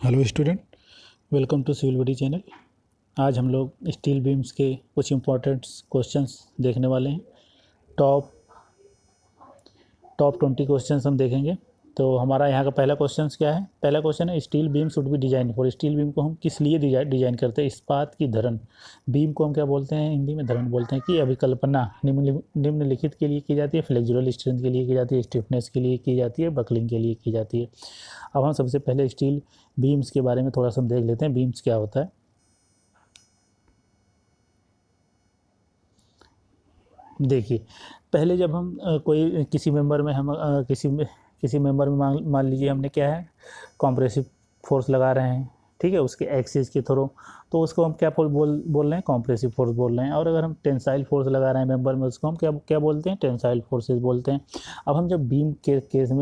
Hello student, welcome to civil body channel. आज हम लोग स्टील बीम्स के कुछ इम्पोर्टेंट क्वेश्चंस देखने वाले हैं। टॉप टॉप 20 क्वेश्चंस हम देखेंगे। तो हमारा यहाँ का पहला क्वेश्चन क्या है? पहला क्वेश्चन है, steel beam should be design for. Steel beam को हम किस लिए डिजाइन करते हैं? इस्पात की धरन। बीम को हम क्या बोलते हैं? हिंदी में धरन बोलते हैं। कि अभिकल्पना निम्नलिखित के लिए की जाती है। फ्लेक्सुरल स्ट्रेंथ के लिए की जाती है, स्टिफनेस के लिए की जाती है, बकलिंग के लिए की जाती है। अब हम सबसे पहले स्टील बीम्स के बारे में थोड़ा सा देख लेते हैं। बीम्स क्या होता है? देखिए, पहले जब हम कोई किसी मेंबर में हम किसी मेंबर में मान लीजिए हमने क्या है, कॉम्प्रेसिव फोर्स लगा रहे हैं, ठीक है, उसके एक्सिस के थ्रू, तो उसको हम क्या बोल रहे हैं? कॉम्प्रेसिव फोर्स बोल रहे हैं। और अगर हम टेंसाइल फोर्स लगा रहे हैं मेंबर में, उसको हम क्या क्या बोलते हैं? टेंसाइल फोर्सेस बोलते हैं। अब हम जब बीम के केस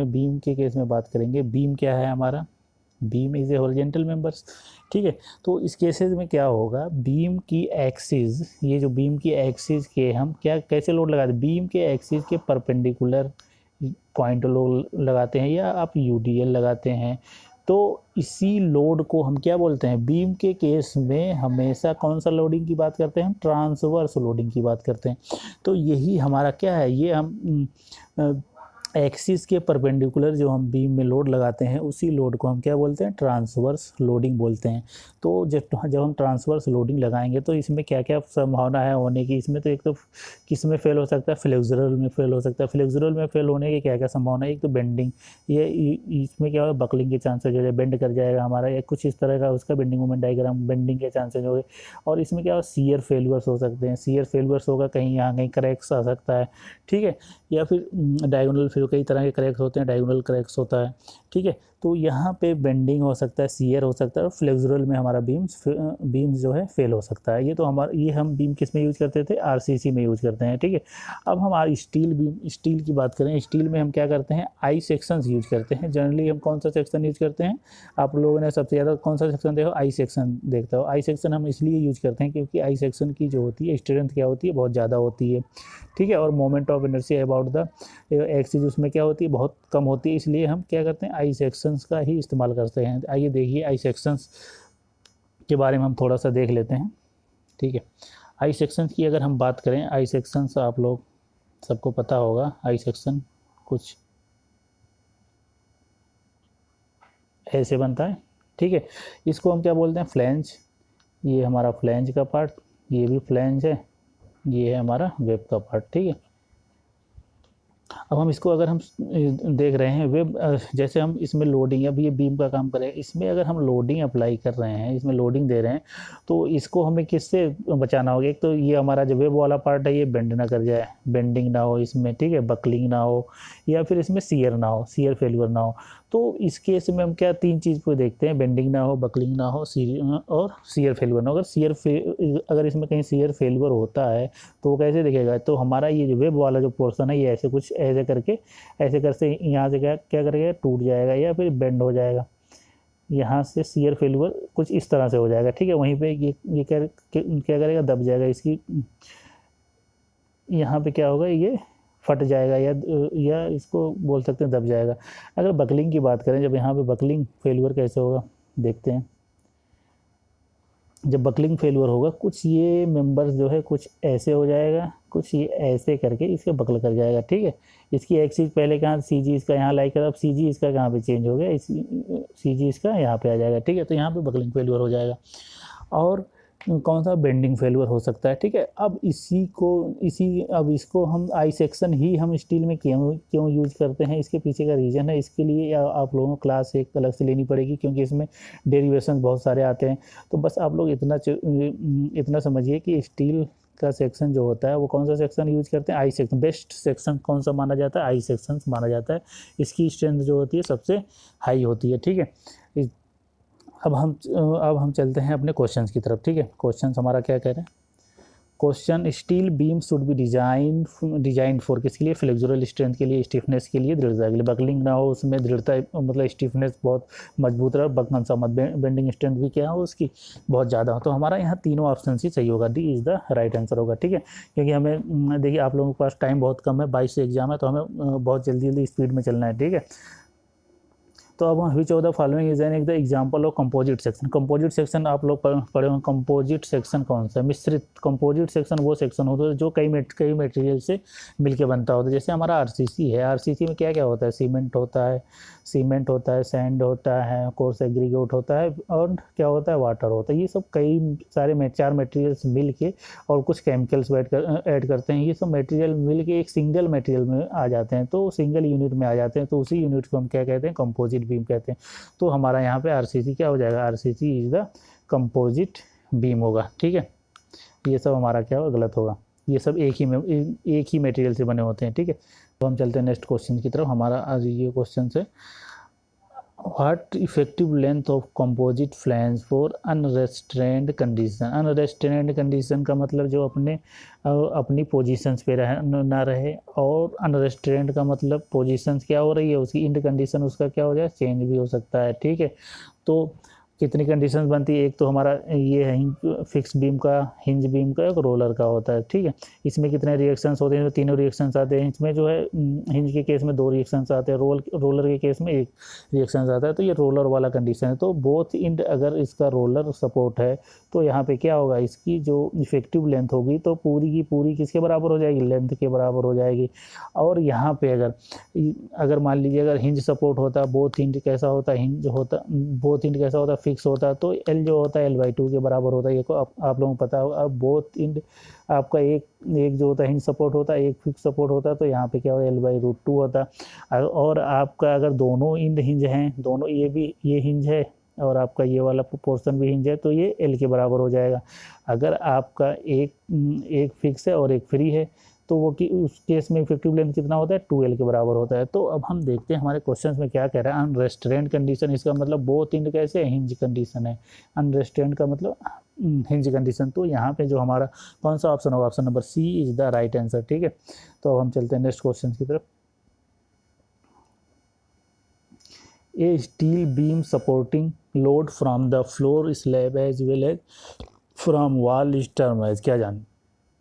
में बात करेंगे, बीम क्या है हमारा? Beam is a horizontal members, ठीक है। तो इस केसेस में क्या होगा? बीम की एक्सिस, ये जो बीम की एक्सिस के हम क्या कैसे लोड लगाते हैं? बीम के एक्सिस के परपेंडिकुलर पॉइंट लोड लगाते हैं, या आप यूडीएल लगाते हैं। तो इसी लोड को हम क्या बोलते हैं? बीम के केस में हमेशा कौन सा लोडिंग की बात करते हैं? हम ट्रांसवर्स लोडिंग की बात करते हैं। तो यही हमारा क्या है, ये हम एक्सिस के परपेंडिकुलर जो हम बीम में लोड लगाते हैं, उसी लोड को हम क्या बोलते हैं? ट्रांसवर्स लोडिंग बोलते हैं। तो जब हम ट्रांसवर्स लोडिंग लगाएंगे तो इसमें क्या क्या संभावना है होने की? इसमें तो एक तो किस में फेल हो सकता है? फ्लेक्सुरल में फेल हो सकता है। फ्लेक्सुरल में फेल होने की क्या क्या संभावना है? एक तो बेंडिंग, ये इसमें क्या होगा? बकलिंग के चांसेस हो जाए, बेंड कर जाएगा हमारा, या कुछ इस तरह का उसका बेंडिंग मोमेंट डायग्राम, बेंडिंग के चांसेस हो गए। और इसमें क्या होगा? सीयर फेल्यूर्स हो सकते हैं। सीयर फेल्यूर्स होगा, कहीं यहाँ कहीं क्रैक्स आ सकता है, ठीक है। या फिर डायगोनल, फिर कई तरह के क्रैक्स होते हैं, डायगोनल क्रैक्स होता है, ठीक है। तो यहाँ पे बेंडिंग हो सकता है, सीयर हो सकता है, और फ्लेक्सुरल में हमारा बीम्स जो है फेल हो सकता है। ये हम बीम किस में यूज करते थे? आरसीसी में यूज करते हैं, ठीक है। अब हमारी स्टील की बात करें, स्टील में हम क्या करते हैं? आई सेक्शंस यूज करते हैं। जनरली हम कौन सा सेक्शन यूज करते हैं? आप लोगों ने सबसे ज़्यादा कौन सा सेक्शन देखो? आई सेक्शन देखता हो। आई सेक्शन हम इसलिए यूज करते हैं क्योंकि आई सेक्शन की जो होती है स्ट्रेंथ क्या होती है? बहुत ज़्यादा होती है, ठीक है। और moment of inertia about the axis उसमें क्या होती है? बहुत कम होती है। इसलिए हम क्या करते हैं? आई सेक्शंस का ही इस्तेमाल करते हैं। आइए देखिए, आई सेक्शंस के बारे में हम थोड़ा सा देख लेते हैं, ठीक है। आई सेक्शंस की अगर हम बात करें, आई सेक्शंस आप लोग सबको पता होगा। आई सेक्शन कुछ ऐसे बनता है, ठीक है। इसको हम क्या बोलते हैं? फ्लैंज। ये हमारा फ्लैंज का पार्ट, ये भी फ्लैंज है, ये है हमारा वेब का पार्ट, ठीक है। अब हम इसको अगर हम देख रहे हैं वेब, जैसे हम इसमें लोडिंग, अब ये बीम का काम करें, इसमें अगर हम लोडिंग अप्लाई कर रहे हैं, इसमें लोडिंग दे रहे हैं, तो इसको हमें किससे बचाना होगा? एक तो ये हमारा जो वेब वाला पार्ट है, ये बेंड ना कर जाए, बेंडिंग ना हो इसमें, ठीक है, बकलिंग ना हो, या फिर इसमें सीयर ना हो, सीयर फेल्यूर ना हो। तो इस केस में हम क्या तीन चीज़ को देखते हैं? बेंडिंग ना हो, बकलिंग ना हो, और सीयर फेल्यूर ना हो। अगर इसमें कहीं सीयर फेल्यूर होता है तो वो कैसे दिखेगा? तो हमारा ये जो वेब वाला जो पोर्शन है, ये ऐसे कुछ ऐसे करके, ऐसे करके यहाँ से क्या क्या करेगा? टूट जाएगा या फिर बेंड हो जाएगा। यहाँ से सीयर फेल्यूर कुछ इस तरह से हो जाएगा, ठीक है। वहीं पे ये क्या करेगा? दब जाएगा। इसकी यहाँ पे क्या होगा? ये फट जाएगा, या इसको बोल सकते हैं दब जाएगा। अगर बकलिंग की बात करें, जब यहाँ पे बकलिंग फेल्यूर कैसे होगा देखते हैं। जब बकलिंग फेल्यूर होगा, कुछ ये मेंबर्स जो है कुछ ऐसे हो जाएगा, कुछ ये ऐसे करके इसके बकल कर जाएगा, ठीक है। इसकी एक्सिस पहले कहाँ? सी जी इसका यहाँ लाई कर, अब सी जी इसका कहाँ पे चेंज हो गया? सी जी इसका यहाँ पे आ जाएगा, ठीक है। तो यहाँ पे बकलिंग फेल्यूर हो जाएगा। और कौन सा? बेंडिंग फेल्यूर हो सकता है, ठीक है। अब इसको हम आई सेक्शन ही हम स्टील में क्यों क्यों यूज करते हैं? इसके पीछे का रीज़न है। इसके लिए आप लोगों को क्लास एक अलग से लेनी पड़ेगी, क्योंकि इसमें डेरिवेशन बहुत सारे आते हैं। तो बस आप लोग इतना समझिए कि स्टील का सेक्शन जो होता है, वो कौन सा सेक्शन यूज करते हैं? I section. बेस्ट सेक्शन कौन सा माना जाता है? आई सेक्शन माना जाता है। इसकी स्ट्रेंथ जो होती है सबसे हाई होती है, ठीक है। अब हम चलते हैं अपने क्वेश्चंस की तरफ, ठीक है। क्वेश्चंस हमारा क्या कह रहे हैं? Question, steel beam should be design for, किसके लिए? फ्लेक्सुरल स्ट्रेंथ के लिए, स्टिफनेस के लिए, दृढ़ता के लिए। बकलिंग ना हो उसमें, दृढ़ता मतलब स्टिफनेस बहुत मजबूत रहे, बकन सा मत, बेंडिंग स्ट्रेंथ भी क्या हो उसकी? बहुत ज़्यादा हो। तो हमारा यहाँ तीनों ऑप्शन ही सही होगा। D is the right answer होगा, ठीक है। क्योंकि हमें देखिए, आप लोगों के पास टाइम बहुत कम है, 22 से एग्जाम है, तो हमें बहुत जल्दी स्पीड में चलना है, ठीक है। तो अब which of the following is an the example of composite section. Composite section आप लोग पढ़े होंगे। कंपोजिट सेक्शन कौन सा है? मिश्रित। कंपोजिट सेक्शन वो सेक्शन होता है जो कई मटेरियल से मिलके बनता होता है। जैसे हमारा आरसीसी है, आरसीसी में क्या क्या होता है? सीमेंट होता है, सैंड होता है, कोर्स एग्रीगेट होता है, और क्या होता है? वाटर होता है। ये सब कई सारे 4 मटेरियल्स मिल के और कुछ केमिकल्स ऐड करते हैं, ये सब मटेरियल मिल के एक सिंगल मटेरियल में आ जाते हैं, तो सिंगल यूनिट में आ जाते हैं, तो उसी यूनिट को हम क्या कहते हैं? कंपोजिट बीम कहते हैं। तो हमारा यहाँ पे आरसीसी क्या हो जाएगा? RCC is the composite beam होगा। ठीक है, ये सब हमारा क्या होगा? गलत होगा। ये सब एक ही मटेरियल से बने होते हैं। ठीक है, तो हम चलते हैं नेक्स्ट क्वेश्चन की तरफ। हमारा आज ये क्वेश्चन है, what effective length of composite flange for unrestrained condition. Unrestrained condition का मतलब जो अपनी पोजीशंस पे ना रहे, और अनरेस्ट्रेंड का मतलब पोजीशंस क्या हो रही है उसकी, इंड कंडीशन उसका क्या हो जाए? चेंज भी हो सकता है। ठीक है, तो कितनी कंडीशंस बनती है? एक तो हमारा ये है फिक्स बीम का, हिंज बीम का, एक रोलर का होता है। ठीक है, इसमें कितने रिएक्शंस होते हैं? तीनों रिएक्शंस आते हैं। इसमें जो है हिंज के केस में 2 रिएक्शंस आते हैं, रोलर के केस में 1 रिएक्शंस आता है। तो ये रोलर वाला कंडीशन है। तो बोथ इंड अगर इसका रोलर सपोर्ट है तो यहाँ पे क्या होगा? इसकी जो इफेक्टिव लेंथ होगी तो पूरी की पूरी किसके बराबर हो जाएगी? लेंथ के बराबर हो जाएगी। और यहाँ पे अगर मान लीजिए अगर हिंज सपोर्ट होता, बोथ इंड कैसा होता? हिंज होता, बोथ इंड कैसा होता? फिक्स होता, तो एल जो होता है L/2 के बराबर होता है। ये को आप लोगों को पता होगा। अब बोथ इंड आपका एक जो होता है हिंज सपोर्ट होता है, एक फिक्स सपोर्ट होता है, तो यहाँ पे क्या होता है? L/√2 होता है। और आपका अगर दोनों इंड हिंज हैं, दोनों ये हिंज है और आपका ये वाला पोर्शन भी हिंज है, तो ये L के बराबर हो जाएगा। अगर आपका एक फिक्स है और एक फ्री है, तो वो कि उस केस में इफेक्टिव लेंथ कितना होता है? 2L के बराबर होता है। तो अब हम देखते हैं हमारे क्वेश्चन में क्या कह रहा है। अनरेस्ट्रेंड कंडीशन, इसका मतलब बोथ इंड कैसे? हिंज कंडीशन है। अनरेस्ट्रेंड का मतलब हिंज कंडीशन। तो यहाँ पे जो हमारा कौन सा ऑप्शन होगा? Option number C is the right answer. ठीक है, तो अब हम चलते हैं नेक्स्ट क्वेश्चन की तरफ। A steel beam supporting load from the floor slab as well as from wall is term as. क्या जान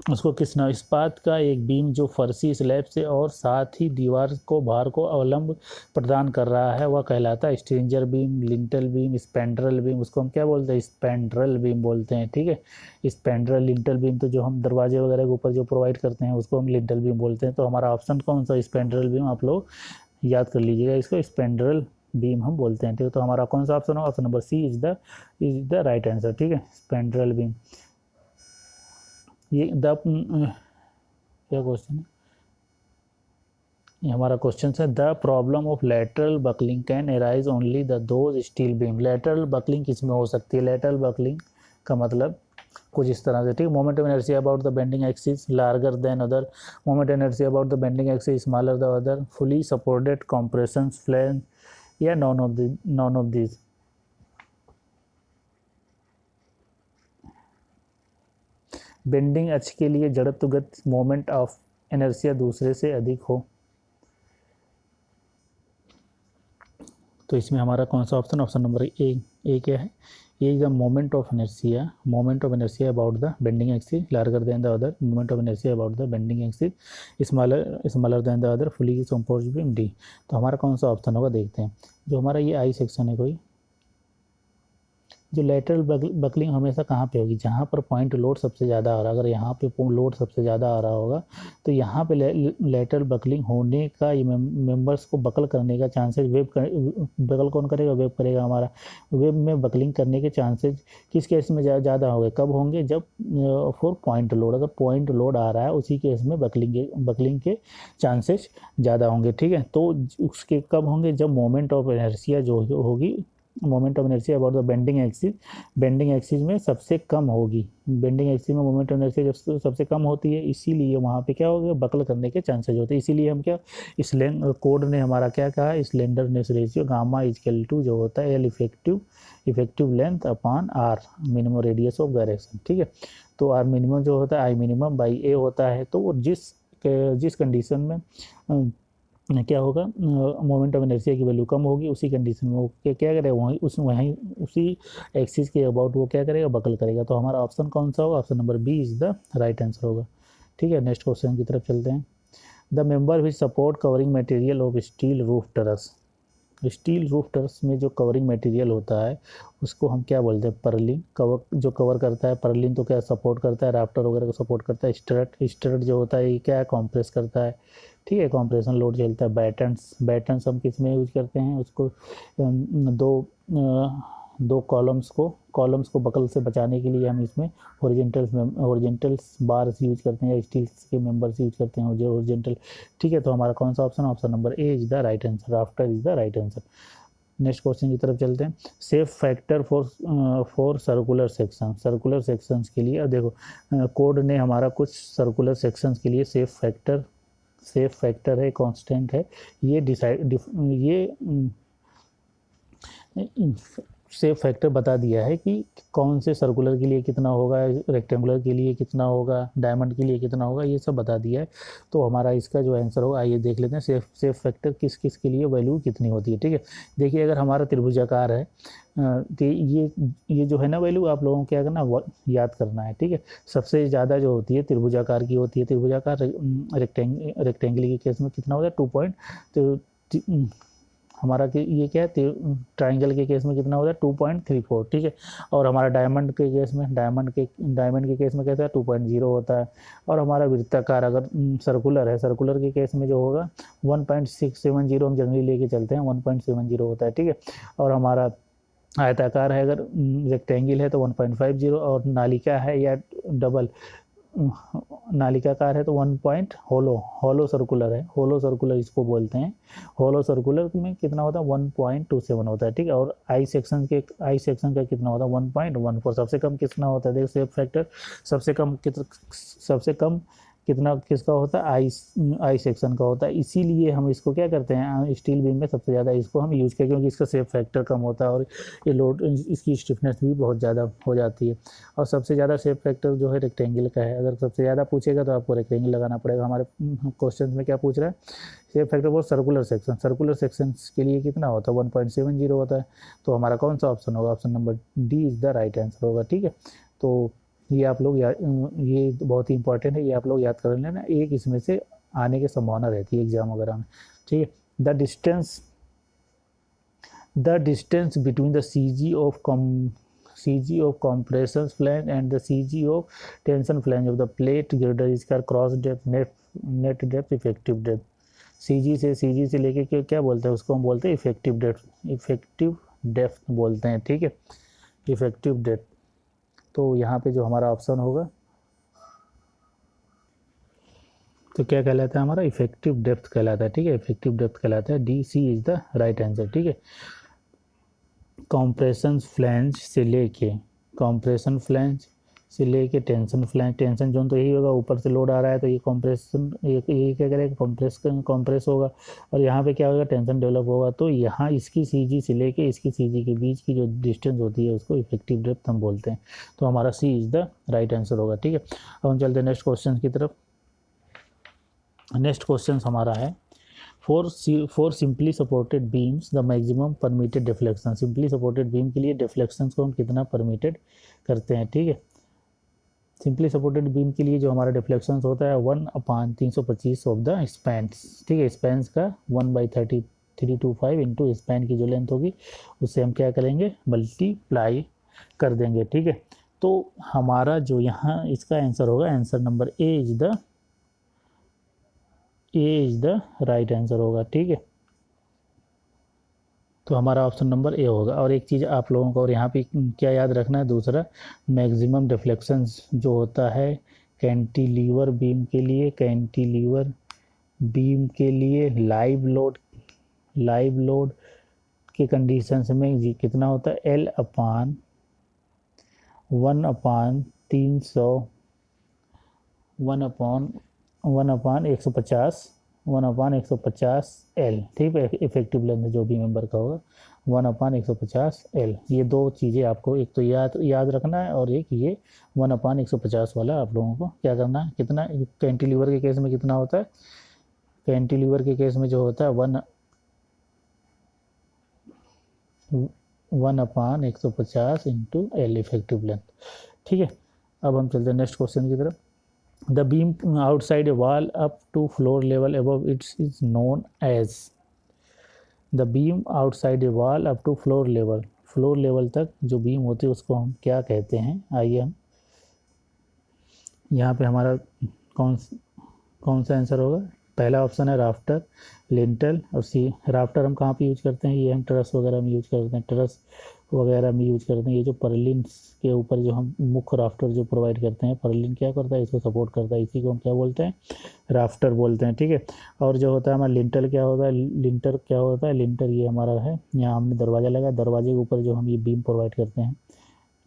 उसको किस नाम? इस्पात का एक बीम जो फर्शी स्लैब से और साथ ही दीवार को भार को अवलंब प्रदान कर रहा है वह कहलाता है स्ट्रिंजर बीम, लिंटल बीम, स्पैंड्रल बीम। उसको हम क्या बोलते हैं? स्पैंड्रल बीम बोलते हैं। ठीक है, स्पैंड्रल, लिंटल बीम तो जो हम दरवाजे वगैरह के ऊपर जो प्रोवाइड करते हैं उसको हम लिंटल बीम बोलते हैं। तो हमारा ऑप्शन कौन सा? स्पैंड्रल बीम। आप लोग याद कर लीजिएगा इसको, स्पैंड्रल बीम हम बोलते हैं। ठीक है, तो हमारा कौन सा ऑप्शन होगा? Option number C is the right answer. ठीक है, स्पैंड्रल बीम। ये क्या क्वेश्चन है? ये हमारा क्वेश्चन है, the problem of lateral buckling can arise only the those steel beam. Lateral buckling किस में हो सकती है? लेटरल बकलिंग का मतलब कुछ इस तरह से। ठीक है, moment of inertia about the bending axis larger than other, moment inertia about the bending axis smaller the other, fully supported compression flange, या नॉन ऑफ दिस। बेंडिंग अक्ष के लिए जड़त्वगत मोमेंट ऑफ इनर्शिया दूसरे से अधिक हो। तो इसमें हमारा कौन सा ऑप्शन? ऑप्शन नंबर ए क्या है? A is the moment of inertia about the bending axis larger than the other, moment of inertia about the bending axis smaller than the other, fully composed beam, D. तो हमारा कौन सा option होगा? देखते हैं। जो हमारा ये आई सेक्शन है, कोई जो लेटरल बकलिंग हमेशा कहाँ पे होगी? जहाँ पर पॉइंट लोड सबसे ज़्यादा आ रहा है। अगर यहाँ पे लोड सबसे ज़्यादा आ रहा होगा तो यहाँ पे लेटरल बकलिंग होने का, ये मेंबर्स को बकल करने का चांसेस, बकल कौन करेगा? वेब करेगा। हमारा वेब में बकलिंग करने के चांसेस किस केस में ज़्यादा होंगे? कब होंगे? जब फॉर पॉइंट लोड, अगर पॉइंट लोड आ रहा है उसी केस में बकलिंग के चांसेस ज़्यादा होंगे। ठीक है, तो उसके कब होंगे? जब मोमेंट ऑफ इनर्शिया जो होगी, moment of inertia about the bending axis में सबसे कम होगी। बेंडिंग एक्सिस में मोमेंट ऑफ इनर्शिया जब सबसे कम होती है, इसीलिए वहाँ पे क्या होगा? बकल करने के चांसेस होते हैं। इसीलिए हम क्या, कोड ने हमारा क्या कहा? Slenderness ratio gamma equal to जो होता है L effective length upon R minimum radius of direction. ठीक है, तो आर मिनिमम जो होता है आई मिनिमम बाई ए होता है। तो जिस कंडीशन में क्या होगा? मोमेंट ऑफ इनर्शिया की वैल्यू कम होगी, उसी कंडीशन में वो क्या करेगा? वहीं उसी एक्सिस के अबाउट वो क्या करेगा? बकल करेगा। तो हमारा ऑप्शन कौन सा होगा? Option number B is the right answer होगा। ठीक है, नेक्स्ट क्वेश्चन की तरफ चलते हैं। The member which support covering material of steel roof truss. Steel roof truss में जो कवरिंग मटेरियल होता है उसको हम क्या बोलते हैं, पर्लिन। कवर जो कवर करता है, पर्लिन तो क्या सपोर्ट करता है, राफ्टर वगैरह को सपोर्ट करता है। स्टड जो होता है ये क्या है, कॉम्प्रेस करता है, ठीक है, कॉम्प्रेशन लोड झेलता है। बैटन्स हम किस में यूज करते हैं, उसको दो कॉलम्स को बकल से बचाने के लिए हम इसमें हॉरिजेंटल्स बार्स यूज करते हैं या स्टील्स के मेंबर्स यूज करते हैं जो हॉरिजेंटल, ठीक है। तो हमारा कौन सा option, option number A is the right answer, rafter is the right answer. Next question की तरफ चलते हैं। Safe factor for circular sections के लिए, अब देखो कोड ने हमारा कुछ सर्कुलर सेक्शंस के लिए सेफ फैक्टर है, कांस्टेंट है, ये सेफ फैक्टर बता दिया है कि कौन से सर्कुलर के लिए कितना होगा, रेक्टेंगुलर के लिए कितना होगा, डायमंड के लिए कितना होगा, ये सब बता दिया है। तो हमारा इसका जो आंसर होगा, आइए देख लेते हैं सेफ फैक्टर किस किस के लिए वैल्यू कितनी होती है, ठीक है। देखिए अगर हमारा त्रिभुजाकार है तो ये जो है ना वैल्यू आप लोगों को क्या करना, याद करना है, ठीक है। सबसे ज़्यादा जो होती है त्रिभुजाकार की होती है, त्रिभुजाकार रेक्टेंगल के केस में कितना होता है 2 पॉइंट, तो हमारा ये क्या है, ट्राइंगल के केस में कितना होता है 2.34, ठीक है। और हमारा डायमंड के केस में केस में कैसा है 2.0 होता है। और हमारा वृत्ताकार अगर सर्कुलर के केस में जो होगा 1.670 हम जनरली लेके चलते हैं, 1.70 होता है, ठीक है। और हमारा आयताकार है अगर रेक्टेंगल है तो 1.50, और नालिका है या डबल नालिकाकार है तो 1 पॉइंट होलो सर्कुलर इसको बोलते हैं। होलो सर्कुलर में कितना होता है 1.27 होता है, ठीक है। और आई सेक्शन का कितना होता है 1.14। सबसे कम कितना होता है, देखो सेफ फैक्टर सबसे कम कितना किसका होता है, आई सेक्शन का होता है। इसीलिए हम इसको क्या करते हैं, स्टील बीम में सबसे ज़्यादा इसको हम यूज करते हैं क्योंकि इसका सेफ फैक्टर कम होता है और ये लोड इसकी स्टिफनेस भी बहुत ज़्यादा हो जाती है। और सबसे ज़्यादा सेफ फैक्टर जो है रेक्टेंगल का है। अगर सबसे ज़्यादा पूछेगा तो आपको रेक्टेंगल लगाना पड़ेगा। हमारे क्वेश्चन में क्या पूछ रहा है, safe factor for circular section के लिए कितना होता है 1.70 होता है। तो हमारा कौन सा ऑप्शन होगा, option number D is the right answer होगा, ठीक है। तो ये आप लोग ये बहुत ही इंपॉर्टेंट है, ये आप लोग याद कर लेना, एक इसमें से आने की संभावना रहती है एग्जाम वगैरह में, ठीक है। The distance between the CG of compression flange and the CG of tension flange of the plate girder is का cross depth, net depth, effective depth. CG से लेके क्या बोलते हैं उसको, हम बोलते हैं इफेक्टिव डेप्थ बोलते हैं, ठीक है, इफेक्टिव डेप्थ। तो यहाँ पे जो हमारा ऑप्शन होगा तो क्या कहलाता है, हमारा इफेक्टिव डेप्थ कहलाता है, ठीक है, इफेक्टिव डेप्थ कहलाता है। D C is the right answer, ठीक है। कॉम्प्रेशन फ्लैंज से लेके टेंशन जोन तो यही होगा, ऊपर से लोड आ रहा है तो ये कॉम्प्रेशन, ये क्या करेगा, कॉम्प्रेस होगा। और यहाँ पे क्या होगा, टेंशन डेवलप होगा। तो यहाँ इसकी CG से लेके इसकी CG के बीच की जो डिस्टेंस होती है उसको इफेक्टिव डेप्थ हम बोलते हैं। तो हमारा C is the right answer होगा, ठीक है। अब हम चलते हैं नेक्स्ट क्वेश्चन की तरफ। नेक्स्ट क्वेश्चन हमारा है for simply supported beams the maximum permitted deflection. Simply supported beam के लिए डिफ्लेक्शन को हम कितना परमिटेड करते हैं, ठीक है। सिंपली सपोर्टेड बीम के लिए जो हमारा डिफ्लेक्शन होता है 1/325 ऑफ द स्पैन्स, ठीक है। स्पैन्स का 1/3325 इंटू स्पैन की जो लेंथ होगी उससे हम क्या करेंगे, मल्टीप्लाई कर देंगे, ठीक है। तो हमारा जो यहाँ इसका आंसर होगा, answer number A is the right answer होगा, ठीक है। तो हमारा ऑप्शन नंबर ए होगा। और एक चीज़ आप लोगों को और यहाँ पे क्या याद रखना है, दूसरा मैक्सिमम डिफ्लेक्शंस जो होता है कैंटिलीवर बीम के लिए लाइव लोड के कंडीशंस में कितना होता है, L/1/150 ठीक है। इफेक्टिव लेंथ जो भी मेंबर का होगा 1/150 L। ये दो चीज़ें आपको एक तो याद रखना है और एक ये 1/150 वाला आप लोगों को क्या करना है, कितना कैंटिलीवर के केस में कितना होता है, कैंटिलीवर के केस में जो होता है 1/150 इंटू L इफेक्टिव लेंथ, ठीक है। अब हम चलते हैं नेक्स्ट क्वेश्चन की तरफ। The beam outside a wall up to floor level above it is known as, the beam outside a wall up to floor level, floor level तक जो बीम होती है उसको हम क्या कहते हैं। आइए हम यहाँ पे हमारा कौन सा आंसर होगा। पहला ऑप्शन है राफ्टर, लिंटल और सी। राफ्टर हम कहाँ पे यूज करते हैं, ये हम ट्रस वगैरह में यूज करते हैं, ट्रस वगैरह में यूज करते हैं। ये जो पर्लिन के ऊपर जो हम मुख्य राफ्टर जो प्रोवाइड करते हैं, पर्लिन क्या करता है, इसको सपोर्ट करता है, इसी को हम क्या बोलते हैं, राफ्टर बोलते हैं, ठीक है। और जो होता है हमारा लिंटल क्या होता है, लिंटर क्या होता है, लिंटर ये हमारा है, यहाँ हमने दरवाज़ा लगाया, दरवाजे के ऊपर जो हम ये बीम प्रोवाइड करते हैं,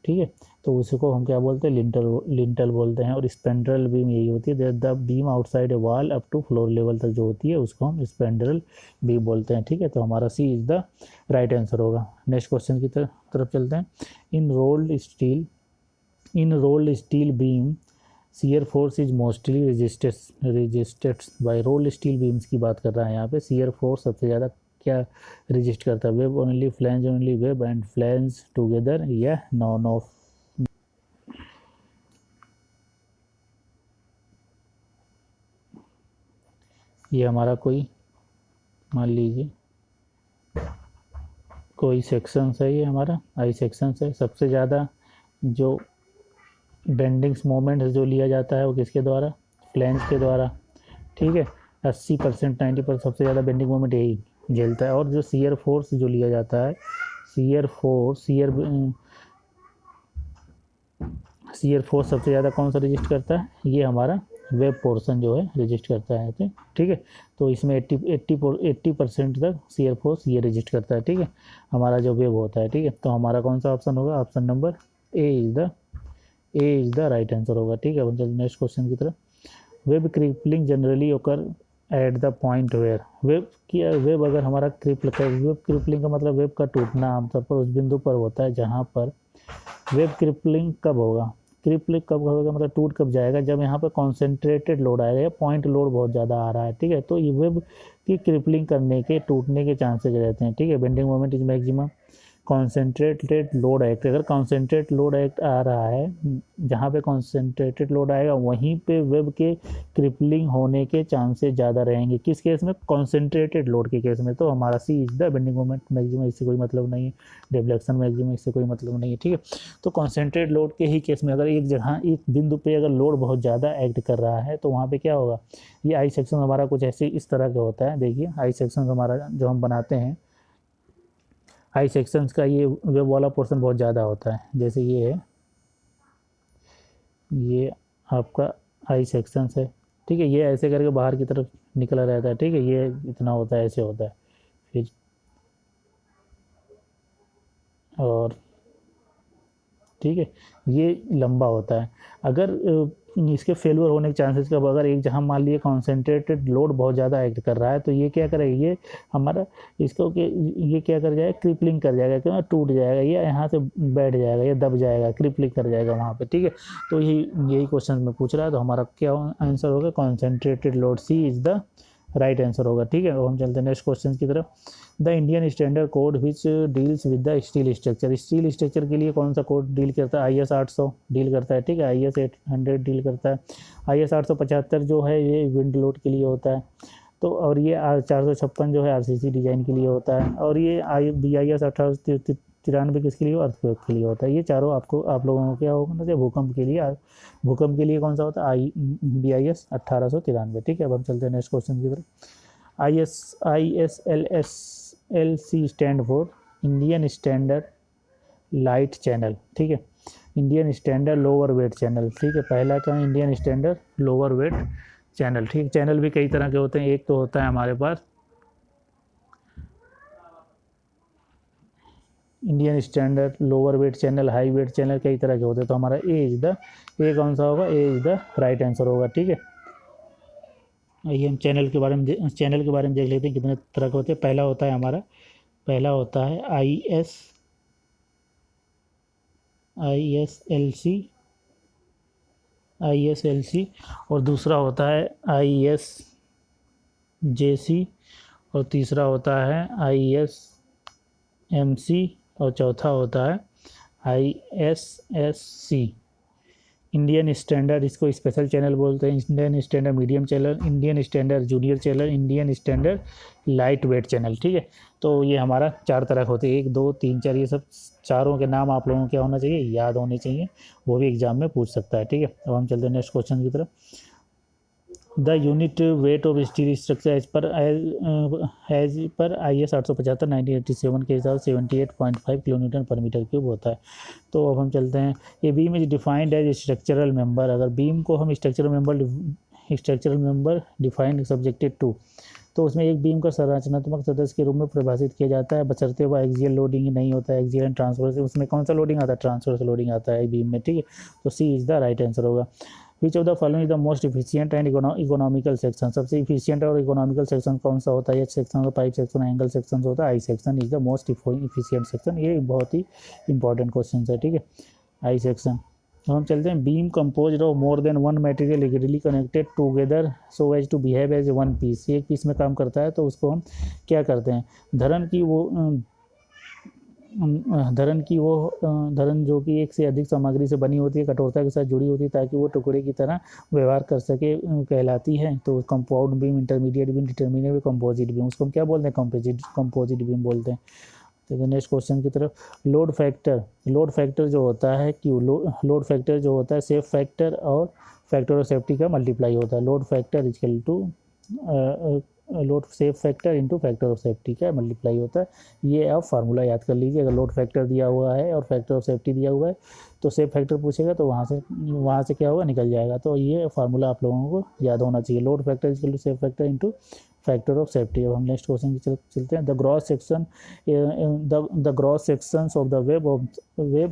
ठीक है, तो उसको हम क्या बोलते हैं, लिंटल बोलते हैं। और स्पेंड्रल बीम यही होती है, the beam outside a wall up to floor level तक जो होती है उसको हम स्पेंड्रल बीम बोलते हैं, ठीक है। तो हमारा C is the right answer होगा। नेक्स्ट क्वेश्चन की तरफ चलते हैं। In rolled steel beam shear force is mostly resisted by. Rolled steel beams की बात कर रहा है यहाँ पे। शियर फोर्स सबसे ज़्यादा क्या रजिस्ट करता है, web only, flange only, web and flange together, या नॉन ऑफ। ये हमारा कोई मान लीजिए कोई सेक्शंस है, ये हमारा आई सेक्शंस है। सबसे ज़्यादा जो बेंडिंग्स मोमेंट्स जो लिया जाता है वो किसके द्वारा, फ्लैंज के द्वारा, ठीक है। 80% 90% सबसे ज़्यादा बेंडिंग मोमेंट यही झेलता है। और जो शियर फोर्स जो लिया जाता है, शियर फोर्स सबसे ज़्यादा कौन सा रजिस्ट करता है, ये हमारा वेब पोर्शन जो है रजिस्ट करता है, ठीक है। तो इसमें 80% तक शियर फोर्स ये रजिस्ट करता है, ठीक है, हमारा जो वेब होता है, ठीक है। तो हमारा कौन सा ऑप्शन होगा, option number A is the right answer होगा, ठीक है। चलिए नेक्स्ट क्वेश्चन की तरफ। Web crippling generally occur at the point where. Web अगर हमारा वेब क्रिपलिंग का मतलब वेब का टूटना आमतौर पर उस बिंदु पर होता है जहाँ पर वेब क्रिपलिंग कब होगा, क्रिपलिंग कब होगा मतलब टूट कब जाएगा, जब यहाँ पर कॉन्सेंट्रेटेड लोड आएगा या पॉइंट लोड बहुत ज़्यादा आ रहा है, ठीक है। तो ये वेब की क्रिपलिंग करने के टूटने के चांसेस रहते हैं, ठीक है। Bending moment is maximum concentrated load act. अगर कॉन्सेंट्रेट लोड एक्ट आ रहा है, जहाँ पे कॉन्सेंट्रेटेड लोड आएगा वहीं पे वेब के क्रिपलिंग होने के चांसेस ज़्यादा रहेंगे। किस केस में, कॉन्सेंट्रेटेड लोड के केस में। तो हमारा C is the bending moment maximum, इससे कोई मतलब नहीं है। डिफ्लेक्शन मैक्सिमम, इससे कोई मतलब नहीं है, ठीक है। तो कॉन्सेंट्रेटेड लोड के ही केस में अगर एक जगह एक बिंदु पे अगर लोड बहुत ज़्यादा एक्ट कर रहा है तो वहाँ पे क्या होगा, ये आई सेक्शन हमारा कुछ ऐसे इस तरह का होता है। देखिए आई सेक्शन हमारा जो हम बनाते हैं, आई सेक्शंस का ये वेब वाला पोर्शन बहुत ज़्यादा होता है। जैसे ये है, ये आपका आई सेक्शंस है, ठीक है। ये ऐसे करके बाहर की तरफ निकला रहता है, ठीक है। ये इतना होता है, ऐसे होता है फिर, और ठीक है ये लंबा होता है। अगर इसके फेलुअर होने के चांसेस कब, अगर एक जहाँ मान लीजिए कॉन्सेंट्रेटेड लोड बहुत ज़्यादा एक्ट कर रहा है तो ये क्या करेगा, ये हमारा इसको ये क्या कर जाएगा, क्रिपलिंग कर जाएगा, क्यों टूट जाएगा, ये यहाँ से बैठ जाएगा, ये दब जाएगा, क्रिपलिंग कर जाएगा वहाँ पे, ठीक है। तो यही क्वेश्चन में पूछ रहा है। तो हमारा क्या आंसर होगा, concentrated load, C is the right answer होगा, ठीक है। और हम चलते हैं नेक्स्ट क्वेश्चन की तरफ। The Indian standard code which deals with the steel structure. Steel structure के लिए कौन सा कोड डील करता है, IS 800 डील करता है, ठीक है। IS 800 डील करता है। IS 875 जो है ये विंड लोड के लिए होता है। तो और ये 456 जो है RCC डिजाइन के लिए होता है। और ये BIS 1893 किसके लिए, अर्थक्वेक के लिए होता है। ये चारों आप लोगों को क्या होगा ना, भूकंप के लिए कौन सा होता है, BIS 1893, ठीक है। अब हम चलते हैं नेक्स्ट क्वेश्चन की तरफ। ISLC stand for Indian standard light channel, ठीक है। Indian standard lower weight channel, ठीक है। पहला क्या है, Indian standard lower weight channel, ठीक। चैनल भी कई तरह के होते हैं। एक तो होता है हमारे पास Indian standard lower weight channel, high weight channel, कई तरह के होते हैं। तो हमारा ए कौन सा होगा, ए इज द राइट आंसर होगा, ठीक है। आइए हम चैनल के बारे में देख लेते हैं कितने तरह के होते हैं। पहला होता है ISLC, और दूसरा होता है ISJC, और तीसरा होता है ISMC, और चौथा होता है ISSC, इंडियन स्टैंडर्ड, इसको स्पेशल चैनल बोलते हैं, Indian standard medium channel, Indian standard junior channel, Indian standard light weight channel. ठीक है, तो ये हमारा 4 तरह होते हैं, 1 2 3 4, ये सब चारों के नाम आप लोगों को क्या होना चाहिए, याद होने चाहिए, वो भी एग्जाम में पूछ सकता है। ठीक है, अब हम चलते हैं नेक्स्ट क्वेश्चन की तरफ। The unit weight of steel structure as पर IS 875 1987 के हिसाब 78.5 किलोन्यूटन पर मीटर क्यूब होता है। तो अब हम चलते हैं, ये beam is defined as structural member. अगर बीम को हम structural member defined subjected to, तो उसमें एक बीम का संरचनात्मक सदस्य के रूप में परिभाषित किया जाता है, बशर्ते वह एक्सियल लोडिंग नहीं होता है, एक्सियल एंड ट्रांसवर्स। उसमें कौन सा लोडिंग आता है, ट्रांसवर्स लोडिंग आता है बीम में। ठीक है, तो सी इज द राइट आंसर होगा। Which of the following is the most efficient and economical section, सबसे इफिशियंट और इकोनॉमिकल सेक्शन कौन सा होता है, H section, pipe section, angle section होता है, I section is the most efficient section. ये बहुत ही इंपॉर्टेंट क्वेश्चन है। ठीक है, आई सेक्शन। तो हम चलते हैं, beam composed of more than one material rigidly connected together so as to behave as one piece. एक पीस में काम करता है, तो उसको हम क्या करते हैं, धरन जो कि एक से अधिक सामग्री से बनी होती है, कठोरता के साथ जुड़ी होती है ताकि वो टुकड़े की तरह व्यवहार कर सके, कहलाती है। तो compound beam, intermediate beam, determinate beam, composite beam, उसको हम क्या बोलते हैं, कंपोजिट बीम बोलते हैं। तो नेक्स्ट क्वेश्चन की तरफ, लोड फैक्टर जो होता है कि लोड फैक्टर जो होता है सेफ फैक्टर और फैक्टर ऑफ सेफ्टी का मल्टीप्लाई होता है। Load factor equal to load safe factor into factor of safety का मल्टीप्लाई होता है। ये आप फार्मूला याद कर लीजिए। अगर लोड फैक्टर दिया हुआ है और फैक्टर ऑफ सेफ्टी दिया हुआ है, तो सेफ फैक्टर पूछेगा तो वहाँ से क्या होगा, निकल जाएगा। तो ये फार्मूला आप लोगों को याद होना चाहिए, load factor equal to safe factor into factor of safety. अब हम नेक्स्ट क्वेश्चन की चलते हैं। The gross sections of the web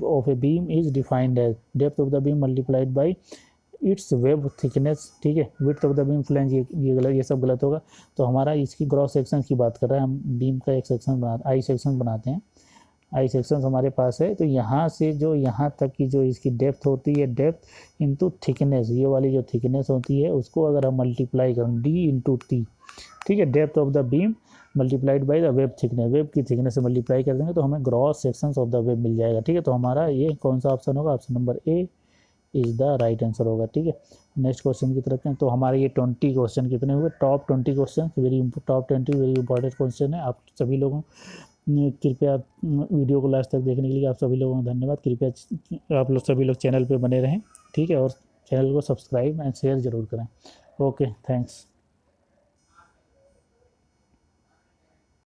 of a beam is defined as depth of the beam multiplied by its web thickness. ठीक है, width of the beam flange, ये गलत, ये सब गलत होगा। तो हमारा इसकी ग्रॉस सेक्शन की बात कर रहे हैं हम, बीम का एक सेक्शन आई सेक्शन बनाते हैं। आई सेक्शन हमारे पास है, तो यहाँ से जो यहाँ तक की जो इसकी डेप्थ होती है, डेप्थ इंटू थिकनेस, ये वाली जो थिकनेस होती है उसको अगर हम मल्टीप्लाई करें डी इंटू टी, ठीक है, depth of the beam multiplied by the web thickness, web की थिकनेस से मल्टीप्लाई कर देंगे तो हमें gross sections of the web मिल जाएगा। ठीक है, तो हमारा ये कौन सा ऑप्शन होगा, option number A is the right answer होगा। ठीक है, नेक्स्ट क्वेश्चन की तरफ हैं। तो हमारे ये 20 क्वेश्चन कितने हुए, top 20 question, top 20 very important question है। आप सभी लोगों कृपया वीडियो को लास्ट तक देखने के लिए आप सभी लोगों का धन्यवाद। कृपया आप लोग सभी लोग चैनल पे बने रहें। ठीक है, और चैनल को सब्सक्राइब एंड शेयर जरूर करें। Okay, thanks.